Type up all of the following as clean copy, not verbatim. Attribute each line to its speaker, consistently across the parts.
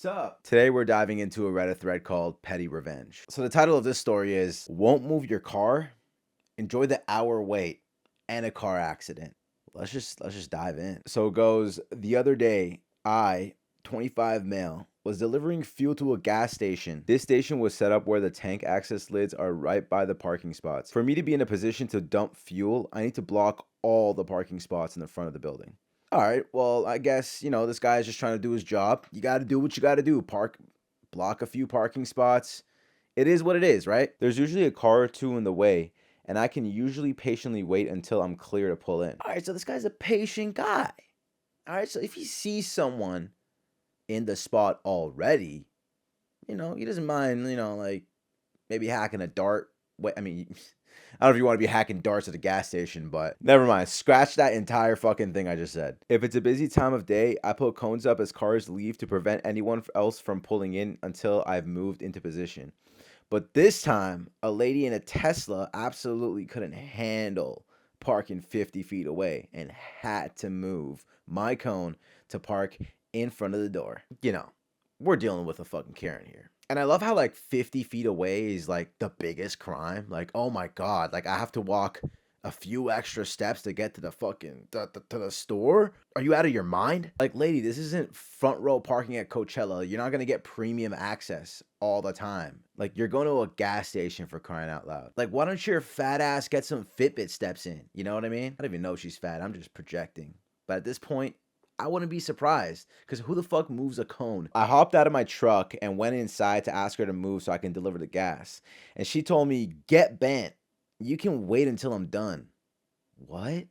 Speaker 1: What's up? Today we're diving into a Reddit thread called Petty Revenge. So the title of this story is Won't Move Your Car? Enjoy the hour wait and a car accident. Let's just dive in. So it goes, the other day, I, 25 male, was delivering fuel to a gas station. This station was set up where the tank access lids are right by the parking spots. For me to be in a position to dump fuel, I need to block all the parking spots in the front of the building. All right, well, I guess, this guy is just trying to do his job. You got to do what you got to do. Block a few parking spots. It is what it is, right? There's usually a car or two in the way, and I can usually patiently wait until I'm clear to pull in. All right, so this guy's a patient guy. All right, so if he sees someone in the spot already, he doesn't mind, like maybe hacking a dart. Wait, I mean, I don't know if you want to be hacking darts at a gas station, but never mind. Scratch that entire fucking thing I just said. If it's a busy time of day, I put cones up as cars leave to prevent anyone else from pulling in until I've moved into position. But this time, a lady in a Tesla absolutely couldn't handle parking 50 feet away and had to move my cone to park in front of the door. We're dealing with a fucking Karen here. And I love how like 50 feet away is like the biggest crime. Like, oh my God, like I have to walk a few extra steps to get to the fucking to the store. Are you out of your mind? Like, lady, this isn't front row parking at Coachella. You're not gonna get premium access all the time. Like, you're going to a gas station, for crying out loud. Like, why don't your fat ass get some Fitbit steps in? You know what I mean? I don't even know she's fat. I'm just projecting. But at this point, I wouldn't be surprised, because who the fuck moves a cone? I hopped out of my truck and went inside to ask her to move so I can deliver the gas. And she told me, get bent. You can wait until I'm done. What?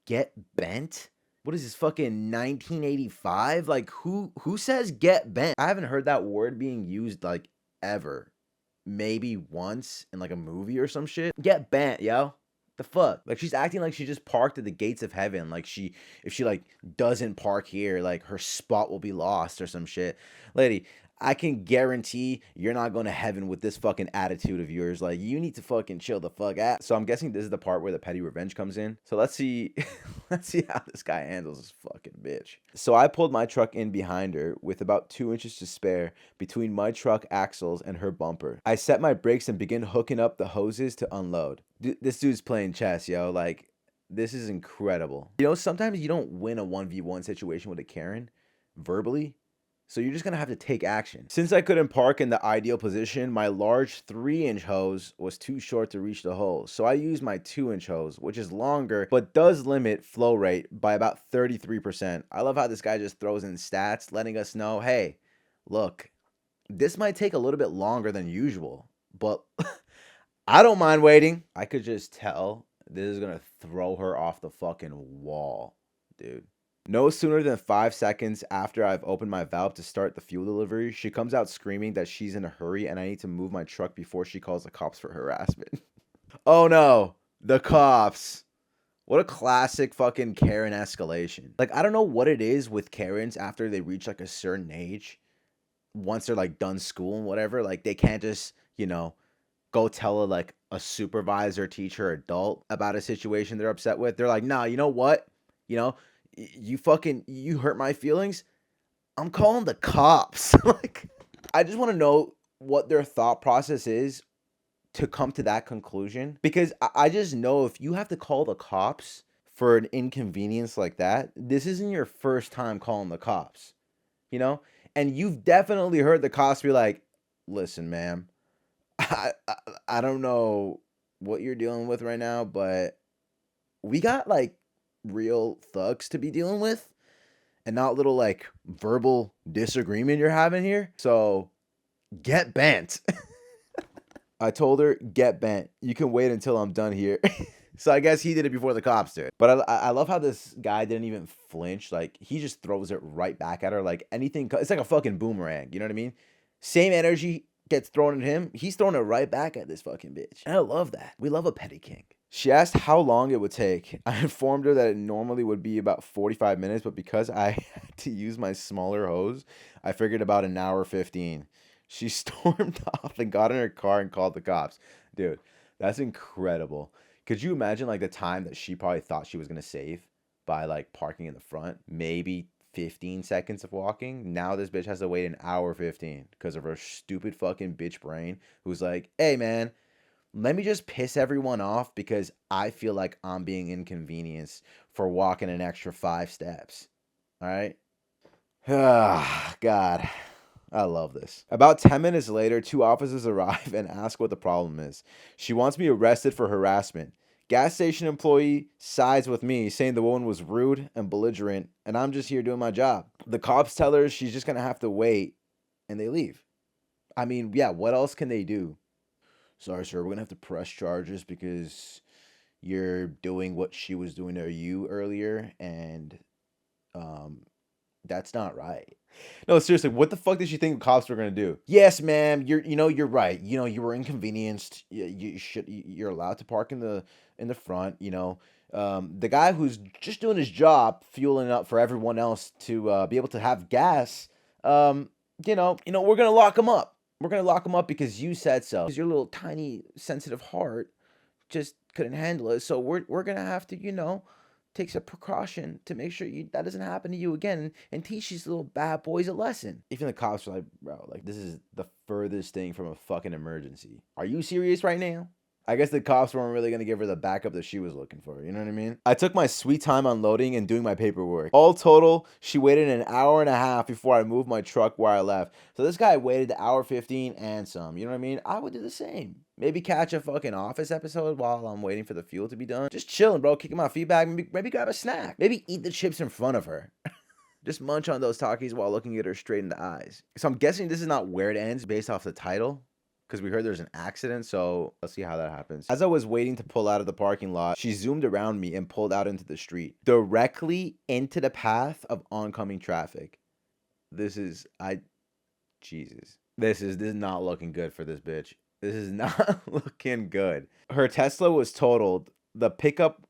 Speaker 1: Get bent? What is this, fucking 1985? Like, who says get bent? I haven't heard that word being used like ever. Maybe once in like a movie or some shit. Get bent, yo. The fuck? Like, she's acting like she just parked at the gates of heaven. Like, if she like doesn't park here, like her spot will be lost or some shit. Lady, I can guarantee you're not going to heaven with this fucking attitude of yours. Like, you need to fucking chill the fuck out. So I'm guessing this is the part where the petty revenge comes in. So let's see let's see how this guy handles this fucking bitch. So I pulled my truck in behind her with about 2 inches to spare between my truck axles and her bumper. I set my brakes and begin hooking up the hoses to unload. This dude's playing chess, yo. Like, this is incredible. Sometimes you don't win a 1v1 situation with a Karen verbally. So you're just going to have to take action. Since I couldn't park in the ideal position, my large 3-inch hose was too short to reach the hole. So I used my 2-inch hose, which is longer, but does limit flow rate by about 33%. I love how this guy just throws in stats, letting us know, hey, look, this might take a little bit longer than usual, but I don't mind waiting. I could just tell this is going to throw her off the fucking wall, dude. No sooner than 5 seconds after I've opened my valve to start the fuel delivery, she comes out screaming that she's in a hurry and I need to move my truck before she calls the cops for harassment. Oh no, the cops. What a classic fucking Karen escalation. Like, I don't know what it is with Karens after they reach like a certain age. Once they're like done school and whatever, like they can't just, go tell a supervisor, teacher, adult about a situation they're upset with. They're like, nah, you know what? You hurt my feelings. I'm calling the cops. Like, I just want to know what their thought process is to come to that conclusion, because I just know if you have to call the cops for an inconvenience like that, this isn't your first time calling the cops, and you've definitely heard the cops be like, listen, ma'am, I don't know what you're dealing with right now, but we got like real thugs to be dealing with and not little like verbal disagreement you're having here. So get bent. I told her, get bent. You can wait until I'm done here. So I guess he did it before the cops did. But I love how this guy didn't even flinch. Like, he just throws it right back at her. Like, anything. It's like a fucking boomerang. You know what I mean? Same energy gets thrown at him. He's throwing it right back at this fucking bitch. And I love that. We love a petty king. She asked how long it would take. I informed her that it normally would be about 45 minutes, but because I had to use my smaller hose, I figured about an hour 15. She stormed off and got in her car and called the cops. Dude, that's incredible. Could you imagine like the time that she probably thought she was going to save by like parking in the front? Maybe 15 seconds of walking. Now this bitch has to wait an hour 15 because of her stupid fucking bitch brain who's like, hey man, let me just piss everyone off because I feel like I'm being inconvenienced for walking an extra 5 steps. All right. Ah, God. I love this. About 10 minutes later, 2 officers arrive and ask what the problem is. She wants me arrested for harassment. Gas station employee sides with me, saying the woman was rude and belligerent, and I'm just here doing my job. The cops tell her she's just gonna have to wait, and they leave. I mean, yeah, what else can they do? Sorry, sir, we're gonna have to press charges because you're doing what she was doing to you earlier, and um, that's not right. No, seriously, what the fuck did she think the cops were gonna do? Yes, ma'am, you're right. You were inconvenienced. You're allowed to park in the front. The guy who's just doing his job, fueling up for everyone else to be able to have gas. We're gonna lock him up. We're gonna lock him up because you said so. Because your little tiny sensitive heart just couldn't handle it. So we're gonna have to, take some precaution to make sure that doesn't happen to you again and teach these little bad boys a lesson. Even the cops are like, bro, like this is the furthest thing from a fucking emergency. Are you serious right now? I guess the cops weren't really gonna give her the backup that she was looking for. You know what I mean? I took my sweet time unloading and doing my paperwork. All total, she waited an hour and a half before I moved my truck where I left. So this guy waited the hour 15 and some. You know what I mean? I would do the same. Maybe catch a fucking Office episode while I'm waiting for the fuel to be done. Just chilling, bro. Kicking my feet back. Maybe grab a snack. Maybe eat the chips in front of her. Just munch on those Takis while looking at her straight in the eyes. So I'm guessing this is not where it ends based off the title, because we heard there's an accident, so let's see how that happens. As I was waiting to pull out of the parking lot, she zoomed around me and pulled out into the street, directly into the path of oncoming traffic. Jesus. This is not looking good for this bitch. This is not looking good. Her Tesla was totaled. The pickup,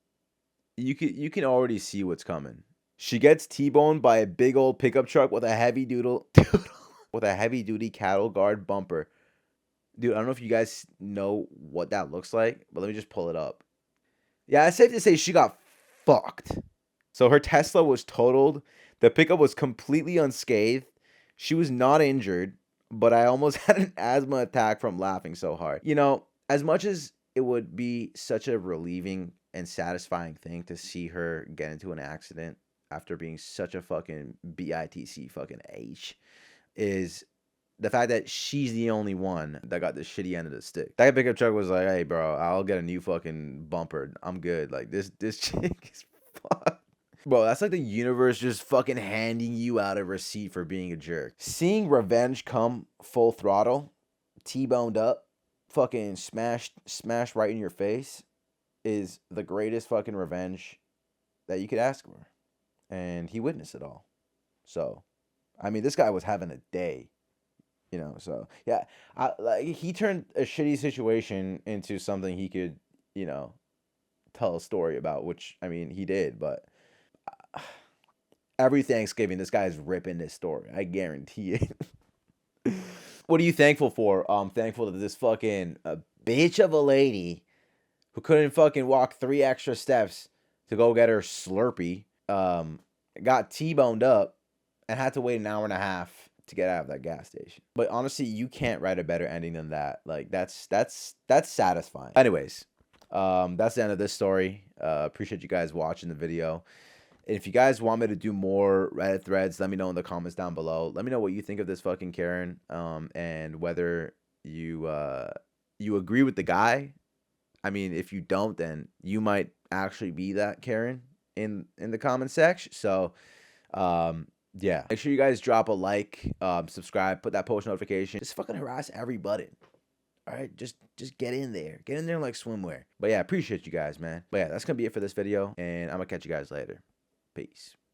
Speaker 1: you can already see what's coming. She gets T-boned by a big old pickup truck with a heavy duty cattle guard bumper. Dude, I don't know if you guys know what that looks like, but let me just pull it up. Yeah, it's safe to say she got fucked. So her Tesla was totaled. The pickup was completely unscathed. She was not injured, but I almost had an asthma attack from laughing so hard. As much as it would be such a relieving and satisfying thing to see her get into an accident after being such a fucking bitch fucking H, is the fact that she's the only one that got the shitty end of the stick. That pickup truck was like, hey, bro, I'll get a new fucking bumper. I'm good. Like, this chick is fucked. Bro, that's like the universe just fucking handing you out a receipt for being a jerk. Seeing revenge come full throttle, T-boned up, fucking smashed right in your face is the greatest fucking revenge that you could ask for. And he witnessed it all. So, I mean, this guy was having a day. So yeah, he turned a shitty situation into something he could, tell a story about, which, I mean, he did, but every Thanksgiving, this guy's ripping this story. I guarantee it. What are you thankful for? I'm thankful that this fucking bitch of a lady who couldn't fucking walk 3 extra steps to go get her Slurpee, got T-boned up and had to wait an hour and a half to get out of that gas station. But honestly, you can't write a better ending than that. Like, that's satisfying. Anyways, that's the end of this story. Appreciate you guys watching the video. And if you guys want me to do more Reddit threads, let me know in the comments down below. Let me know what you think of this fucking Karen, and whether you agree with the guy. I mean, if you don't, then you might actually be that Karen in the comment section. So, yeah, make sure you guys drop a like, subscribe, put that post notification. Just fucking harass every button. All right, just get in there. Get in there like swimwear. But yeah, appreciate you guys, man. But yeah, that's gonna be it for this video, and I'm gonna catch you guys later. Peace.